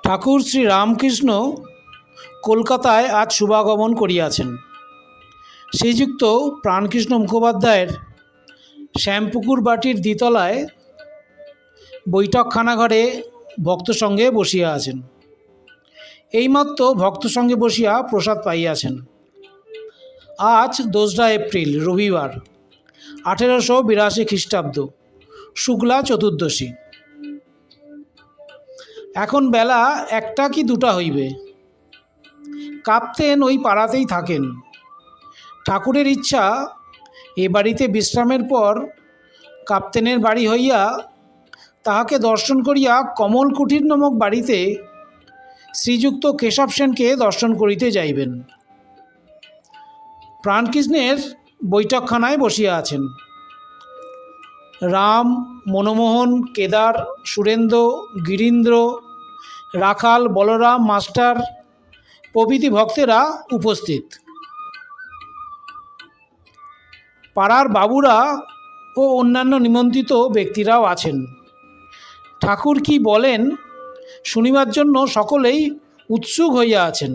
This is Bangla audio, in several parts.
ঠাকুর শ্রী রামকৃষ্ণ কলকাতায় আজ শুভাগমন করিয়াছেন। শ্রীযুক্ত প্রাণকৃষ্ণ মুখোপাধ্যায়ের শ্যামপুকুর বাটির দ্বিতলায় বৈঠকখানাঘরে ভক্ত সঙ্গে বসিয়া আছেন। এইমাত্র ভক্ত সঙ্গে বসিয়া প্রসাদ পাইয়াছেন। আজ 2রা এপ্রিল রবিবার, 1882 খ্রিস্টাব্দ, শুক্লা চতুর্দশী। এখন বেলা 1টা কি 2টা হইবে। কাপ্তেন ওই পাড়াতেই থাকেন। ঠাকুরের ইচ্ছা এ বাড়িতে বিশ্রামের পর কাপ্তেনের বাড়ি হইয়া তাহাকে দর্শন করিয়া কমল কুটির নামক বাড়িতে শ্রীযুক্ত কেশব সেনকে দর্শন করিতে যাইবেন। প্রাণকৃষ্ণের বৈঠকখানায় বসিয়া আছেন। রাম, মনমোহন, কেদার, সুরেন্দ্র, গিরীন্দ্র, রাখাল, বলরাম, মাস্টার প্রভৃতি ভক্তেরা উপস্থিত। পাড়ার বাবুরা ও অন্যান্য নিমন্ত্রিত ব্যক্তিরাও আছেন। ঠাকুর কি বলেন শুনিবার জন্য সকলেই উৎসুক হইয়া আছেন।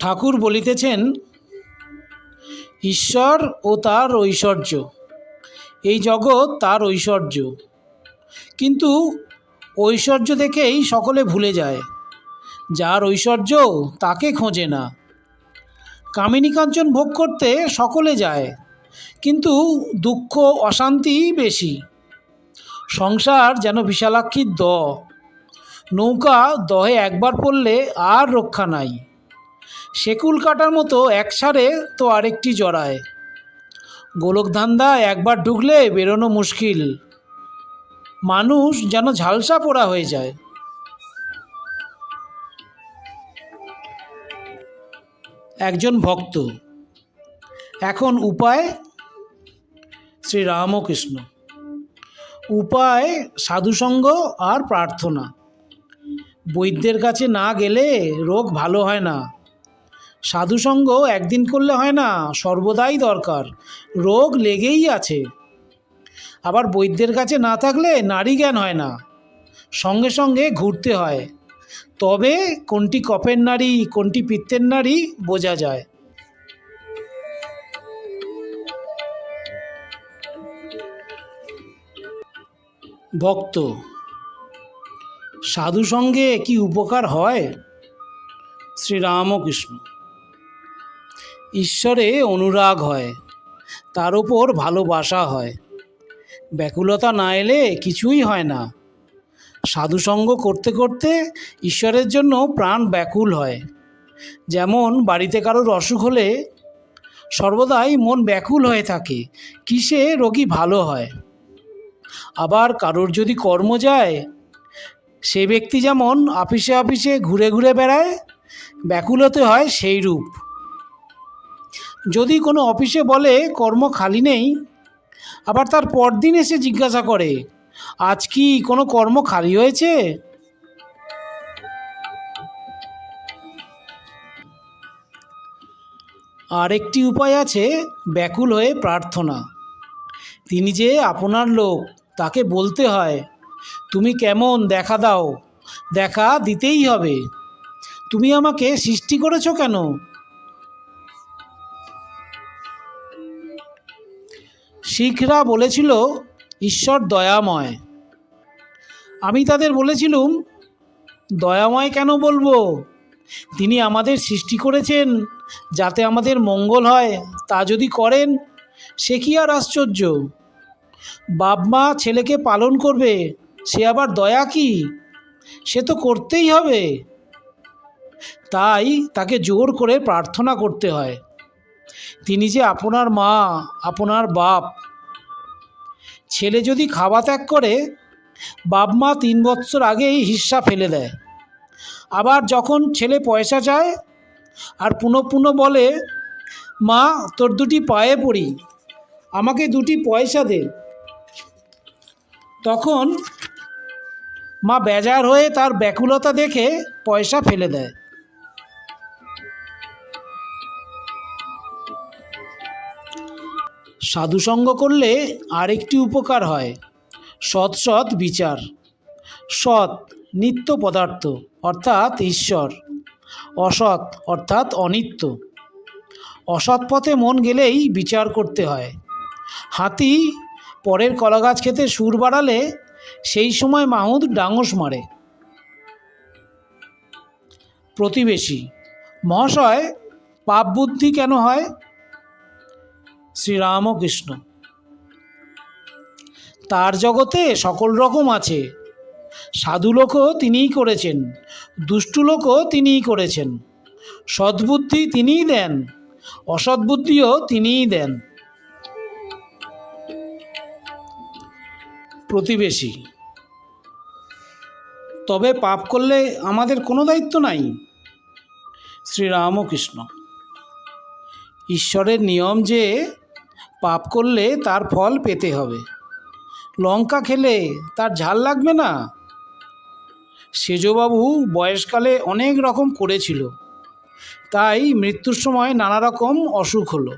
ঠাকুর বলিতেছেন, ঈশ্বর ও তার ঐশ্বর্য, এই জগৎ তার ঐশ্বর্য। কিন্তু ঐশ্বর্য দেখেই সকলে ভুলে যায়। যার ঐশ্বর্য তাকে খোঁজে না। কামিনী কাঞ্চন ভোগ করতে সকলে যায়, কিন্তু দুঃখ অশান্তি বেশি। সংসার যেন বিশালাক্ষীর নৌকা দহে একবার পড়লে আর রক্ষা নাই। শেকুল কাটার মতো এক সারে তো আরেকটি জড়ায়। গোলকধান্দা একবার ঢুকলে বেরোনো মুশকিল। মানুষ যেন ঝালসা পোড়া হয়ে যায়। একজন ভক্ত, এখন উপায় শ্রীরামকৃষ্ণ। উপায় সাধুসঙ্গ আর প্রার্থনা। বৈদ্যের কাছে না গেলে রোগ ভালো হয় না। সাধুসঙ্গ একদিন করলে হয় না, সর্বদাই দরকার। রোগ লেগেই আছে। আবার বৈদ্যের কাছে না থাকলে নারী জ্ঞান হয় না, সঙ্গে সঙ্গে ঘুরতে হয়। তবে কোনটি কফের নারী কোনটি পিত্তের নারী বোঝা যায়। ভক্ত, সাধুসঙ্গে কি উপকার হয়? শ্রীরামকৃষ্ণ, ঈশ্বরে অনুরাগ হয়, তার ওপর ভালোবাসা হয়। ব্যাকুলতা না এলে কিছুই হয় না। সাধুসঙ্গ করতে করতে ঈশ্বরের জন্য প্রাণ ব্যাকুল হয়। যেমন বাড়িতে কারোর অসুখ হলে সর্বদাই মন ব্যাকুল হয়ে থাকে কিসে রোগী ভালো হয়। আবার কারোর যদি কর্ম যায়, সে ব্যক্তি যেমন অফিসে অফিসে ঘুরে ঘুরে বেড়ায়, ব্যাকুল হতে হয় সেই রূপ। যদি কোনো অফিসে বলে কর্ম খালি নেই, আবার তার পরদিন এসে জিজ্ঞাসা করে, আজ কি কোনো কর্ম খালি হয়েছে? আরেকটি উপায় আছে, ব্যাকুল হয়ে প্রার্থনা। তিনি যে আপনার লোক, তাকে বলতে হয়, তুমি কেমন দেখা দাও, দেখা দিতেই হবে। তুমি আমাকে সৃষ্টি করেছো কেন? শিখরা বলেছিল ঈশ্বর দয়াময়। আমি তাদের বলেছিলুম, দয়াময় কেন বলবো? তিনি আমাদের সৃষ্টি করেছেন যাতে আমাদের মঙ্গল হয়। তা যদি করেন সে কি আর আশ্চর্য? বাপ মা ছেলেকে পালন করবে, সে আবার দয়া কি? সে তো করতেই হবে। তাই তাকে জোর করে প্রার্থনা করতে হয়। তিনি যে আপনার মা, আপনার বাপ। ছেলে যদি খাওয়া ত্যাগ করে, বাপ মা 3 বৎসর আগেই হিস্সা ফেলে দেয়। আবার যখন ছেলে পয়সা চায় আর পুনঃ পুনঃ বলে, মা তোর 2টি পায়ে পড়ি, আমাকে 2টি পয়সা দে, তখন মা বেজার হয়ে তার ব্যাকুলতা দেখে পয়সা ফেলে দেয়। সাধুসঙ্গ করলে আরেকটি উপকার হয়, সৎ সৎ বিচার। সৎ নিত্য পদার্থ অর্থাৎ ঈশ্বর, অসৎ অর্থাৎ অনিত্য। অসৎ পথে মন গেলেই বিচার করতে হয়। হাতি পরের কলাগাছ খেতে সুর বাড়ালে সেই সময় মাহুত ডাঙস মারে। প্রতিবেশী মহাশয়, পাপ বুদ্ধি কেন হয়? শ্রীরামকৃষ্ণ: তার জগতে সকল রকম আছে। সাধু লোকও তিনিই করেছেন, দুষ্টু লোকও তিনিই করেছেন। সদ্বুদ্ধি তিনিই দেন, অসদ্বুদ্ধিও তিনিই দেন। প্রতিবেশী: তবে পাপ করলে আমাদের কোনো দায়িত্ব নাই? শ্রীরামকৃষ্ণ: ঈশ্বরের নিয়ম যে পাপ করলে তার ফল পেতে হবে। লঙ্কা খেলে তার ঝাল লাগবে না? সেজবাবু বয়সকালে অনেক রকম করেছিল, তাই মৃত্যুর সময় নানা রকম অসুখ হলো।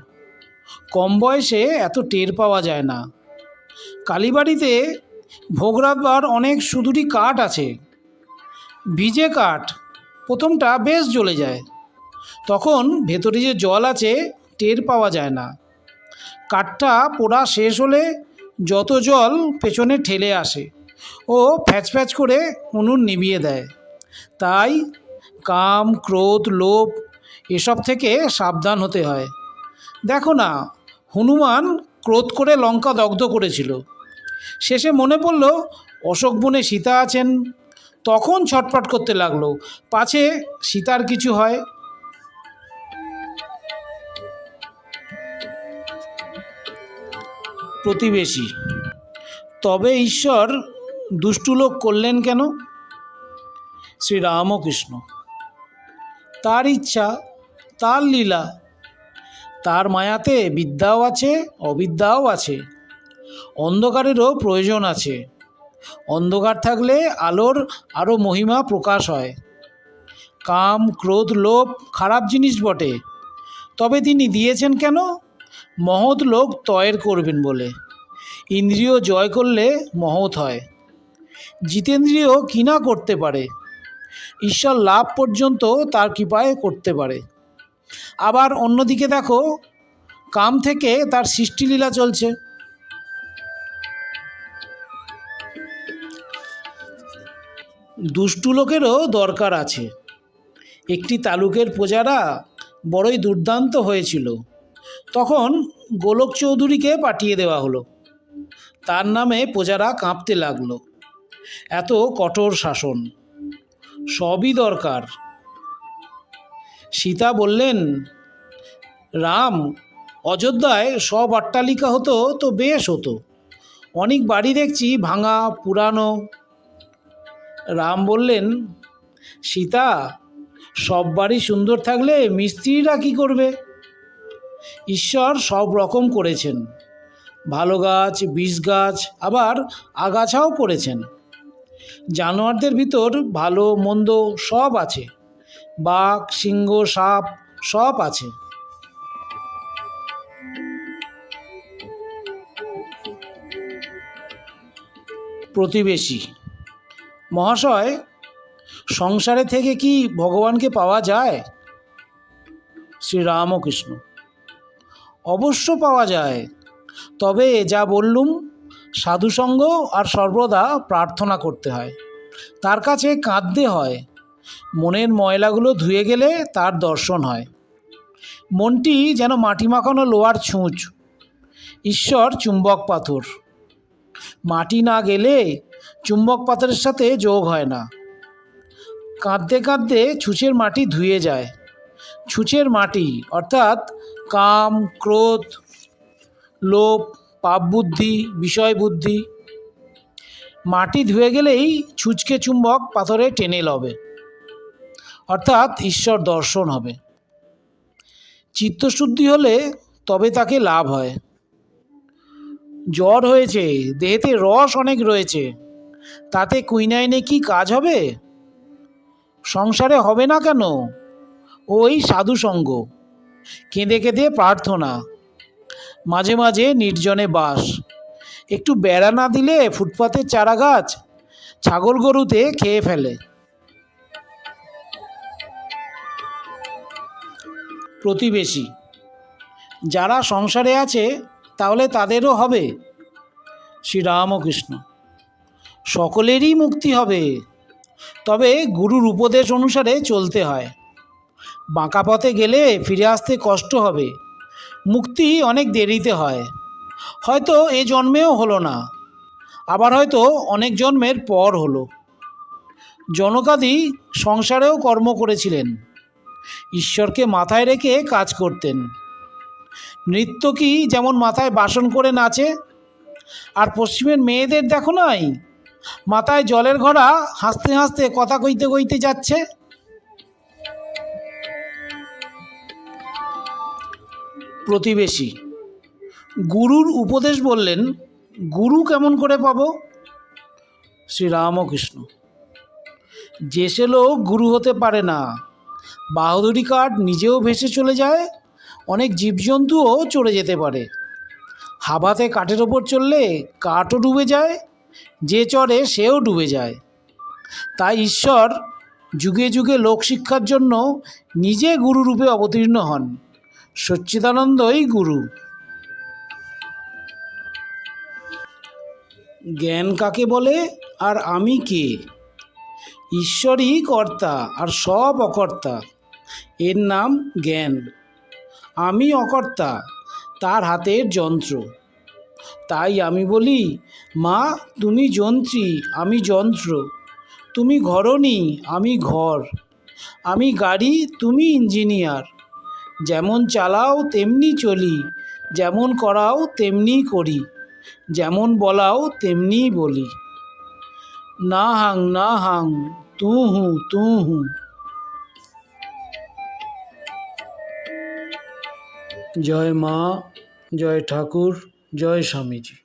কম বয়সে এত টের পাওয়া যায় না। কালীবাড়িতে ভোগ রাখবার অনেক সুদূরী কাঠ আছে। ভিজে কাঠ প্রথমটা বেশ জ্বলে যায়, তখন ভেতরে যে জল আছে টের পাওয়া যায় না। কাঠটা পোড়া শেষ হলে যত জল পেছনে ঠেলে আসে ও ফ্যাচ ফ্যাচ করে উনুন নিভিয়ে দেয়। তাই কাম, ক্রোধ, লোভ এসব থেকে সাবধান হতে হয়। দেখো না, হনুমান ক্রোধ করে লঙ্কা দগ্ধ করেছিল। শেষে মনে পড়ল অশোক বনে সীতা আছেন, তখন ছটফট করতে লাগলো, পাছে সীতার কিছু হয়। প্রতিবেশী: তবে ঈশ্বর দুষ্টু লোক করলেন কেন? শ্রীরামকৃষ্ণ: তার ইচ্ছা, তার লীলা। তার মায়াতে বিদ্যাও আছে, অবিদ্যাও আছে। অন্ধকারেরও প্রয়োজন আছে। অন্ধকার থাকলে আলোর আরও মহিমা প্রকাশ হয়। কাম, ক্রোধ, লোভ খারাপ জিনিস বটে, তবে তিনি দিয়েছেন কেন? মহৎ লোক তয়ের করবেন বলে। ইন্দ্রিয় জয় করলে মহৎ হয়। জিতেন্দ্রিয় কি না করতে পারে, ঈশ্বর লাভ পর্যন্ত তার কৃপায় করতে পারে। আবার অন্যদিকে দেখো, কাম থেকে তার সৃষ্টিলীলা চলছে। দুষ্টু লোকেরও দরকার আছে। একটি তালুকের প্রজারা বড়ই দুর্দান্ত হয়েছিল, তখন গোলক চৌধুরীকে পাঠিয়ে দেওয়া হলো। তার নামে প্রজারা কাঁপতে লাগলো। এত কঠোর শাসন, সবই দরকার। সীতা বললেন, রাম, অযোধ্যায় সব অট্টালিকা হতো তো বেশ হতো। অনেক বাড়ি দেখছি ভাঙা পুরানো। রাম বললেন, সীতা, সব বাড়ি সুন্দর থাকলে মিস্ত্রিরা কী করবে? ঈশ্বর সব রকম করেছেন, ভালো গাছ, বিষ গাছ, আবার আগাছাও করেছেন। জানোয়ারদের ভিতর ভালো মন্দ সব আছে। বাঘ, সিংহ, সাপ সব আছে। প্রতিবেশী: মহাশয়, সংসারে থেকে কি ভগবানকে পাওয়া যায়? শ্রীরামকৃষ্ণ: অবশ্য পাওয়া যায়, তবে যা বললুম, সাধুসঙ্গ আর সর্বদা প্রার্থনা করতে হয়। তার কাছে কাঁদতে হয়। মনের ময়লাগুলো ধুয়ে গেলে তার দর্শন হয়। মনটি যেন মাটি মাখানো লোহার ছুঁচ, ঈশ্বর চুম্বক পাথর। মাটি না গেলে চুম্বক পাথরের সাথে যোগ হয় না। কাঁদতে কাঁদতে ছুঁচের মাটি ধুয়ে যায়। ছুঁচের মাটি অর্থাৎ কাম, ক্রোধ, লোভ, পাপ বুদ্ধি, বিষয় বুদ্ধি। মাটি ধুয়ে গেলেই ছুঁচকে চুম্বক পাথরে টেনে লবে, অর্থাৎ ঈশ্বর দর্শন হবে। চিত্তশুদ্ধি হলে তবে তাকে লাভ হয়। জ্বর হয়েছে, দেহেতে রস অনেক রয়েছে, তাতে কুইনাইনে কি কাজ হবে? সংসারে হবে না কেন? ওই সাধুসঙ্গ, কেঁদে কেঁদে প্রার্থনা। মাঝে মাঝে নির্জনে বাস। একটু বেড়া না দিলে ফুটপাতের চারা গাছ ছাগল গরুতে খেয়ে ফেলে। প্রতিবেশী, যারা সংসারে আছে তাহলে তাদেরও হবে। শ্রীরামকৃষ্ণ, সকলেরই মুক্তি হবে, তবে গুরুর উপদেশ অনুসারে চলতে হয়। বাঁকা পথে গেলে ফিরে আসতে কষ্ট হবে। মুক্তি অনেক দেরিতে হয়, হয়তো এ জন্মেও হলো না, আবার হয়তো অনেক জন্মের পর হলো। জনকাদি সংসারেও কর্ম করেছিলেন, ঈশ্বরকে মাথায় রেখে কাজ করতেন। নৃত্যকী যেমন মাথায় বাসন করে নাচে, আর পশ্চিমের মেয়েদের দেখো নাই, মাথায় জলের ঘড়া হাসতে হাসতে কথা কইতে কইতে যাচ্ছে। প্রতিবেশী, গুরুর উপদেশ বললেন, গুরু কেমন করে পাবো? শ্রীরামকৃষ্ণ, যে সে লোক গুরু হতে পারে না। বাহাদুরি কাঠ নিজেও ভেসে চলে যায়, অনেক জীবজন্তুও চড়ে যেতে পারে। হাবাতে কাঠের ওপর চললে কাঠও ডুবে যায়, যে চড়ে সেও ডুবে যায়। তাই ঈশ্বর যুগে যুগে লোকশিক্ষার জন্য নিজে গুরুরূপে অবতীর্ণ হন। সচ্চিদানন্দই গুরু। জ্ঞান কাকে বলে আর আমি কে? ঈশ্বরই কর্তা আর সব অকর্তা, এর নাম জ্ঞান। আমি অকর্তা, তার হাতের যন্ত্র। তাই আমি বলি, মা তুমি যন্ত্রী, আমি যন্ত্র। তুমি ঘরণী, আমি ঘর। আমি গাড়ি, তুমি ইঞ্জিনিয়ার। যেমন চালাও তেমনি চলি, যেমন করাও তেমনি করি, যেমন বলাও তেমনি বলি। না হাং না হাং, তু হু তু হু। জয় মা, জয় ঠাকুর, জয় স্বামীজি।